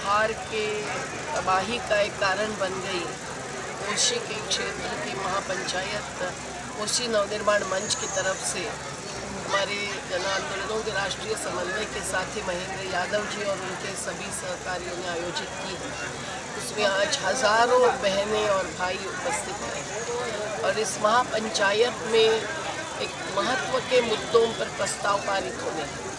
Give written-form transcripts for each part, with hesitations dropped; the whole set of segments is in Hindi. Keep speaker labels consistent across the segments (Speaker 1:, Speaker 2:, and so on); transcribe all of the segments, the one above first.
Speaker 1: बिहार के तबाही का एक कारण बन गई। कोसी के क्षेत्र की महापंचायत कोसी नवनिर्माण मंच की तरफ से हमारे जन आंदोलनों के राष्ट्रीय समन्वय के साथी महेंद्र यादव जी और उनके सभी सहकारियों ने आयोजित की। उसमें आज हज़ारों बहनें और भाई उपस्थित हैं और इस महापंचायत में एक महत्व के मुद्दों पर प्रस्ताव पारित होने हैं।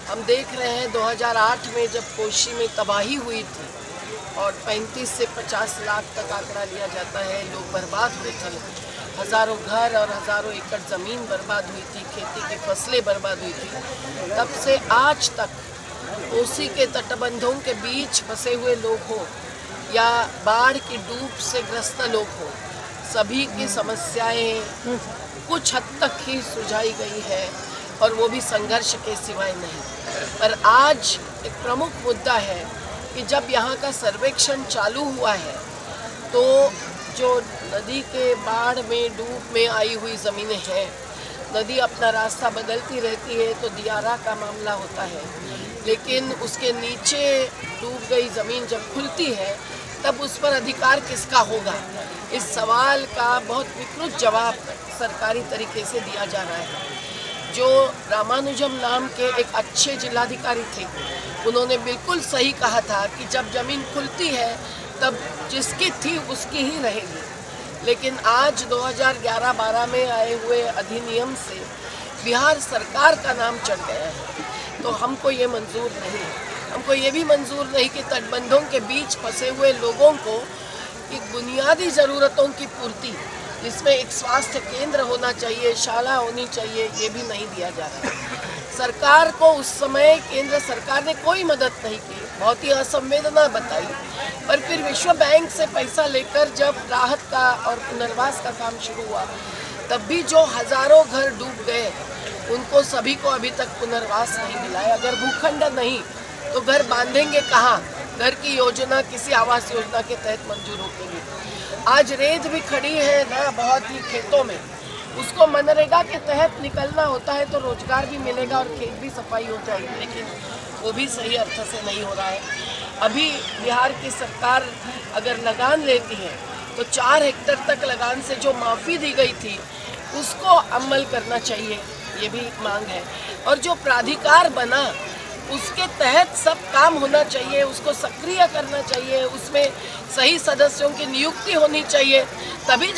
Speaker 1: हम देख रहे हैं 2008 में जब कोसी में तबाही हुई थी और 35 से 50 लाख तक आंकड़ा लिया जाता है, लोग बर्बाद हुए थे, हज़ारों घर और हज़ारों एकड़ ज़मीन बर्बाद हुई थी, खेती की फसलें बर्बाद हुई थी। तब से आज तक कोसी के तटबंधों के बीच फंसे हुए लोग हो या बाढ़ की डूब से ग्रस्त लोग हो, सभी की समस्याएं कुछ हद तक ही सुलझाई गई है और वो भी संघर्ष के सिवाय नहीं। पर आज एक प्रमुख मुद्दा है कि जब यहाँ का सर्वेक्षण चालू हुआ है तो जो नदी के बाढ़ में डूब में आई हुई ज़मीनें हैं, नदी अपना रास्ता बदलती रहती है तो दियारा का मामला होता है, लेकिन उसके नीचे डूब गई ज़मीन जब खुलती है तब उस पर अधिकार किसका होगा, इस सवाल का बहुत विकृत जवाब सरकारी तरीके से दिया जा रहा है। जो रामानुजम नाम के एक अच्छे जिलाधिकारी थे, उन्होंने बिल्कुल सही कहा था कि जब ज़मीन खुलती है तब जिसकी थी उसकी ही रहेगी। लेकिन आज 2011-12 में आए हुए अधिनियम से बिहार सरकार का नाम चढ़ गया है, तो हमको ये मंजूर नहीं है। हमको ये भी मंजूर नहीं कि तटबंधों के बीच फंसे हुए लोगों को एक बुनियादी ज़रूरतों की पूर्ति, जिसमें एक स्वास्थ्य केंद्र होना चाहिए, शाला होनी चाहिए, ये भी नहीं दिया जा रहा है। सरकार को उस समय केंद्र सरकार ने कोई मदद नहीं की, बहुत ही असंवेदना बताई। पर फिर विश्व बैंक से पैसा लेकर जब राहत का और पुनर्वास का काम शुरू हुआ, तब भी जो हज़ारों घर डूब गए उनको सभी को अभी तक पुनर्वास नहीं मिला है। अगर भूखंड नहीं तो घर बांधेंगे कहाँ? घर की योजना किसी आवास योजना के तहत मंजूर होगी। आज रेत भी खड़ी है ना बहुत ही खेतों में, उसको मनरेगा के तहत निकलना होता है तो रोजगार भी मिलेगा और खेत भी सफाई हो जाएगी, लेकिन वो भी सही अर्थ से नहीं हो रहा है। अभी बिहार की सरकार अगर लगान लेती है तो 4 हेक्टेयर तक लगान से जो माफ़ी दी गई थी उसको अमल करना चाहिए, ये भी मांग है। और जो प्राधिकार बना उसके तहत सब काम होना चाहिए, उसको सक्रिय करना चाहिए, उसमें सही सदस्यों की नियुक्ति होनी चाहिए, तभी